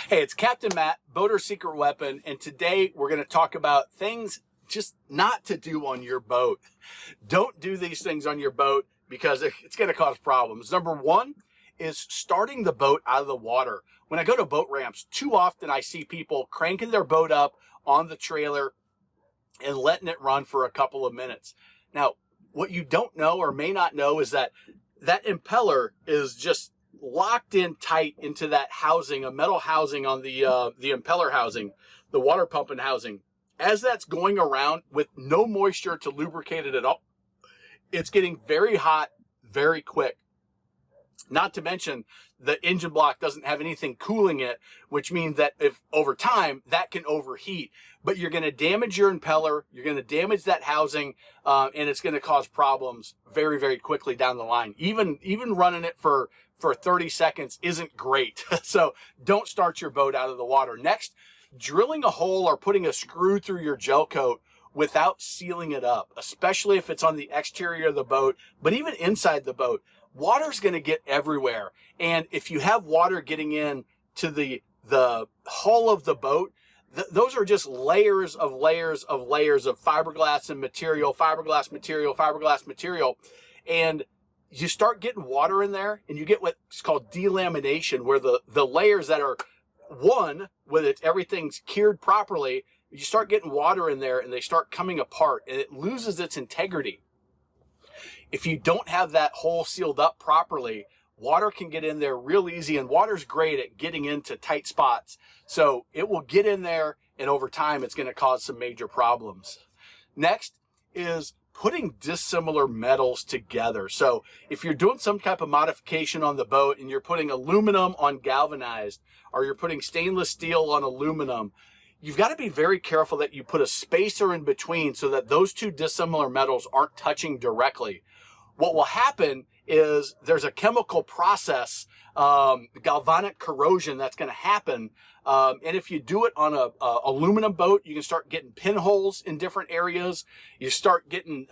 Hey, it's Captain Matt, Boater's Secret Weapon, and today we're going to talk about things just not to do on your boat. Don't do these things on your boat because it's going to cause problems. Number one is starting the boat out of the water. When I go to boat ramps, too often I see people cranking their boat up on the trailer and letting it run for a couple of minutes. Now, what you don't know or may not know is that that impeller is just locked in tight into that housing, a metal housing on the impeller housing, the water pumping housing. As that's going around with no moisture to lubricate it at all, it's getting very hot very quick. Not to mention the engine block doesn't have anything cooling it, which means that if over time that can overheat, but you're going to damage your impeller, you're going to damage that housing, and it's going to cause problems very, very quickly down the line. Even running it for 30 seconds isn't great. So don't start your boat out of the water. Next, drilling a hole or putting a screw through your gel coat without sealing it up, especially if it's on the exterior of the boat, but even inside the boat. Water's going to get everywhere. And if you have water getting in to the hull of the boat, those are just layers of fiberglass and material, fiberglass material. And you start getting water in there and you get what's called delamination, where the layers that are one, with everything's cured properly, you start getting water in there and they start coming apart and it loses its integrity. If you don't have that hole sealed up properly, water can get in there real easy, and water's great at getting into tight spots. So it will get in there, and over time, it's going to cause some major problems. Next is putting dissimilar metals together. So if you're doing some type of modification on the boat and you're putting aluminum on galvanized, or you're putting stainless steel on aluminum, you've got to be very careful that you put a spacer in between so that those two dissimilar metals aren't touching directly. What will happen is there's a chemical process, galvanic corrosion that's going to happen. And if you do it on a aluminum boat, you can start getting pinholes in different areas. You start getting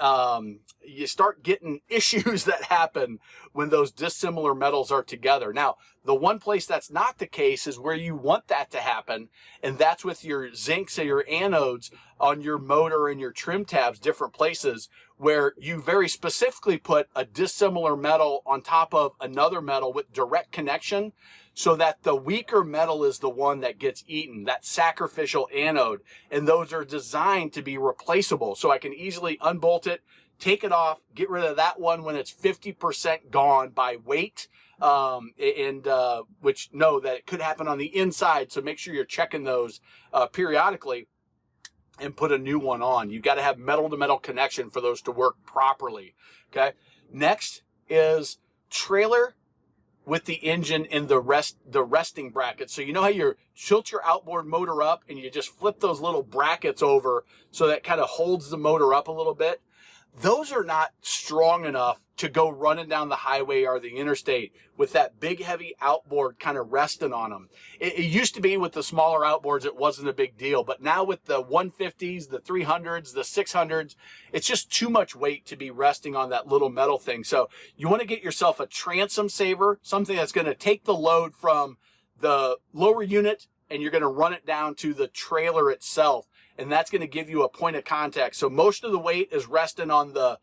issues that happen when those dissimilar metals are together. Now, the one place that's not the case is where you want that to happen, and that's with your zincs and your anodes on your motor and your trim tabs, different places where you very specifically put a dissimilar metal on top of another metal with direct connection, so that the weaker metal is the one that gets eaten, that sacrificial anode. And those are designed to be replaceable. So I can easily unbolt it, take it off, get rid of that one when it's 50% gone by weight. Which know that it could happen on the inside. So make sure you're checking those periodically and put a new one on. You've got to have metal to metal connection for those to work properly. Okay. Next is trailer with the engine in the resting bracket. So you know how you tilt your outboard motor up and you just flip those little brackets over so that kind of holds the motor up a little bit? Those are not strong enough to go running down the highway or the interstate with that big heavy outboard kind of resting on them. It used to be with the smaller outboards, it wasn't a big deal, but now with the 150s, the 300s, the 600s, it's just too much weight to be resting on that little metal thing. So you want to get yourself a transom saver, something that's going to take the load from the lower unit and you're going to run it down to the trailer itself. And that's going to give you a point of contact. So most of the weight is resting on the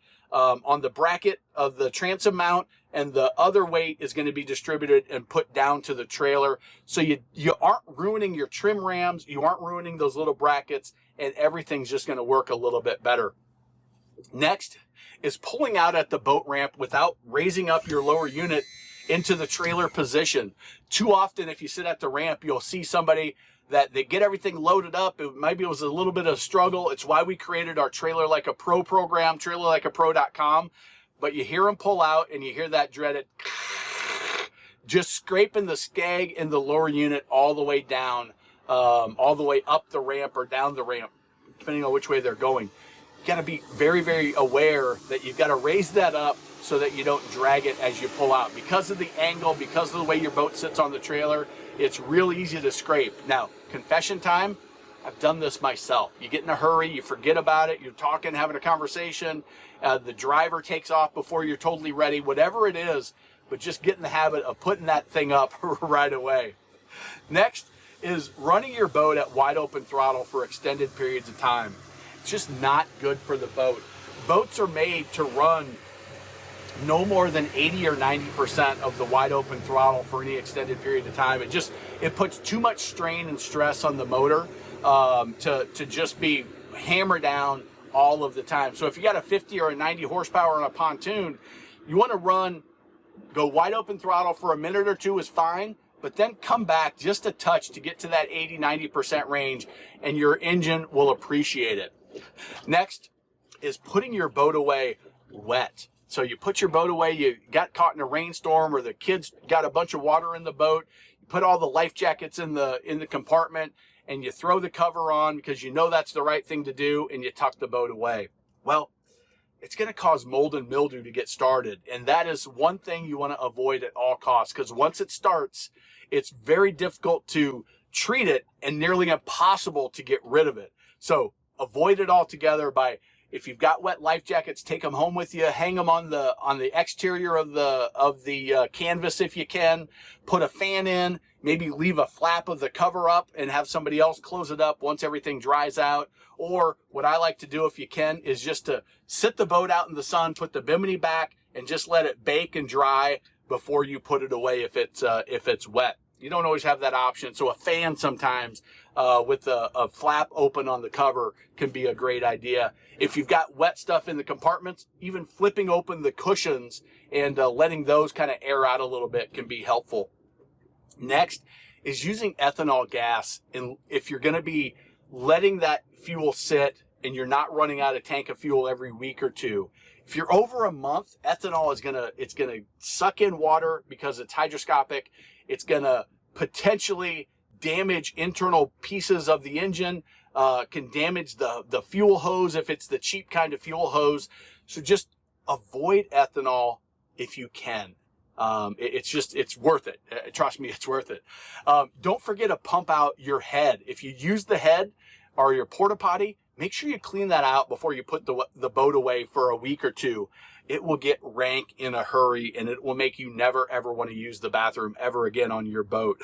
bracket of the transom mount, and the other weight is going to be distributed and put down to the trailer. So you aren't ruining your trim rams, you aren't ruining those little brackets, and everything's just going to work a little bit better. Next is pulling out at the boat ramp without raising up your lower unit into the trailer position. Too often, if you sit at the ramp, you'll see somebody that they get everything loaded up. Maybe it was a little bit of a struggle. It's why we created our Trailer Like a Pro program, trailerlikeapro.com. But you hear them pull out and you hear that dreaded just scraping the skeg in the lower unit all the way down, all the way up the ramp or down the ramp, depending on which way they're going. You got to be very, very aware that you've got to raise that up so that you don't drag it as you pull out. Because of the angle, because of the way your boat sits on the trailer, it's real easy to scrape. Now, confession time, I've done this myself. You get in a hurry, you forget about it, you're talking, having a conversation, the driver takes off before you're totally ready, whatever it is, but just get in the habit of putting that thing up right away. Next is running your boat at wide open throttle for extended periods of time. It's just not good for the boat. Boats are made to run no more than 80 or 90% of the wide open throttle for any extended period of time. It puts too much strain and stress on the motor to just be hammered down all of the time. So if you got a 50 or a 90 horsepower on a pontoon, you want to go wide open throttle for a minute or two is fine, but then come back just a touch to get to that 80, 90% range, and your engine will appreciate it. Next is putting your boat away wet. So you put your boat away, you got caught in a rainstorm, or the kids got a bunch of water in the boat, you put all the life jackets in the compartment, and you throw the cover on because you know that's the right thing to do, and you tuck the boat away. Well, it's going to cause mold and mildew to get started, and that is one thing you want to avoid at all costs, because once it starts, it's very difficult to treat it and nearly impossible to get rid of it. So avoid it altogether by, if you've got wet life jackets, take them home with you, hang them on the exterior of the canvas if you can, put a fan in, maybe leave a flap of the cover up and have somebody else close it up once everything dries out. Or what I like to do, if you can, is just to sit the boat out in the sun, put the bimini back, and just let it bake and dry before you put it away if it's wet. You don't always have that option, so a fan sometimes with a flap open on the cover can be a great idea. If you've got wet stuff in the compartments, even flipping open the cushions and letting those kind of air out a little bit can be helpful. Next is using ethanol gas. And if you're going to be letting that fuel sit and you're not running out of tank of fuel every week or two, if you're over a month, ethanol is it's gonna suck in water because it's hygroscopic. It's gonna potentially damage internal pieces of the engine, can damage the fuel hose if it's the cheap kind of fuel hose. So just avoid ethanol if you can. It's worth it. Trust me, it's worth it. Don't forget to pump out your head. If you use the head or your porta potty, make sure you clean that out before you put the boat away for a week or two. It will get rank in a hurry, and it will make you never, ever want to use the bathroom ever again on your boat.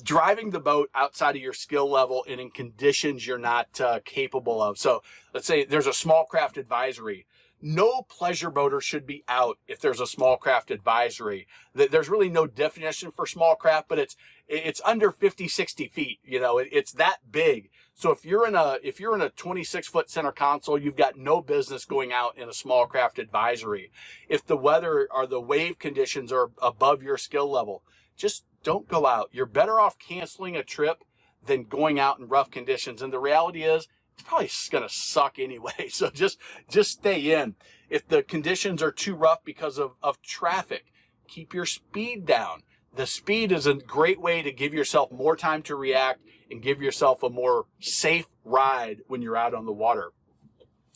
Driving the boat outside of your skill level and in conditions you're not capable of. So let's say there's a small craft advisory. No pleasure boater should be out if there's a small craft advisory. There's really no definition for small craft, but it's under 50, 60 feet. You know, it's that big. So if you're in a 26-foot center console, you've got no business going out in a small craft advisory. If the weather or the wave conditions are above your skill level, just don't go out. You're better off canceling a trip than going out in rough conditions. And the reality is, it's probably going to suck anyway. So just stay in. If the conditions are too rough because of traffic, keep your speed down. The speed is a great way to give yourself more time to react and give yourself a more safe ride when you're out on the water.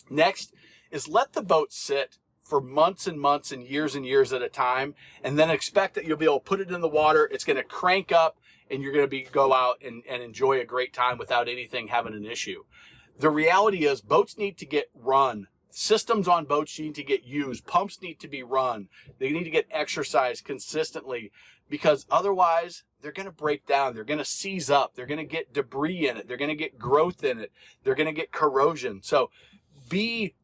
Next is let the boat sit for months and months and years at a time, and then expect that you'll be able to put it in the water. It's going to crank up, and you're going to go out and enjoy a great time without anything having an issue. The reality is boats need to get run. Systems on boats need to get used. Pumps need to be run. They need to get exercised consistently, because otherwise they're going to break down. They're going to seize up. They're going to get debris in it. They're going to get growth in it. They're going to get corrosion. So be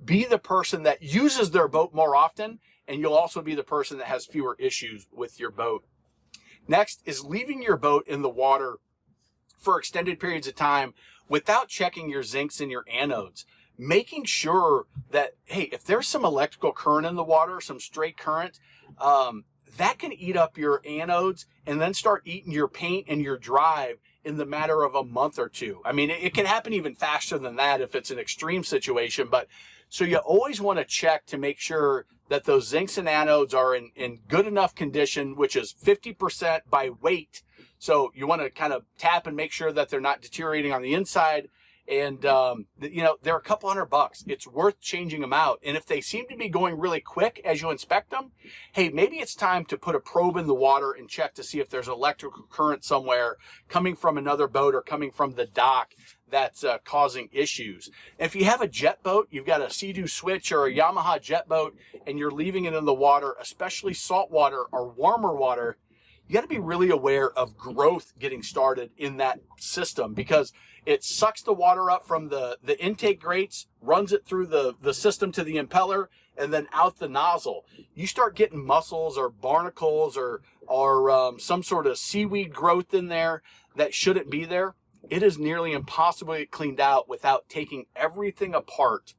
the person that uses their boat more often, and you'll also be the person that has fewer issues with your boat. Next is leaving your boat in the water for extended periods of time without checking your zincs and your anodes. Making sure that, hey, if there's some electrical current in the water, some stray current, that can eat up your anodes and then start eating your paint and your drive in the matter of a month or two. I mean, it can happen even faster than that if it's an extreme situation, but so you always want to check to make sure that those zincs and anodes are in good enough condition, which is 50% by weight. So you want to kind of tap and make sure that they're not deteriorating on the inside. And, they're a couple $100. It's worth changing them out. And if they seem to be going really quick as you inspect them, hey, maybe it's time to put a probe in the water and check to see if there's electrical current somewhere coming from another boat or coming from the dock that's causing issues. If you have a jet boat, you've got a Sea-Doo Switch or a Yamaha jet boat, and you're leaving it in the water, especially salt water or warmer water, you got to be really aware of growth getting started in that system, because it sucks the water up from the intake grates, runs it through the system to the impeller, and then out the nozzle. You start getting mussels or barnacles or some sort of seaweed growth in there that shouldn't be there. It is nearly impossible to get cleaned out without taking everything apart.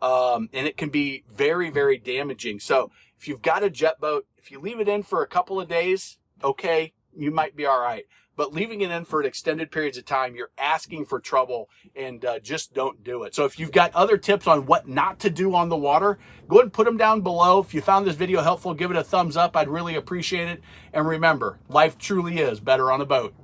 And it can be very, very damaging. So if you've got a jet boat, if you leave it in for a couple of days, okay, you might be all right. But leaving it in for an extended periods of time, you're asking for trouble, and just don't do it. So if you've got other tips on what not to do on the water, go ahead and put them down below. If you found this video helpful, give it a thumbs up. I'd really appreciate it. And remember, life truly is better on a boat.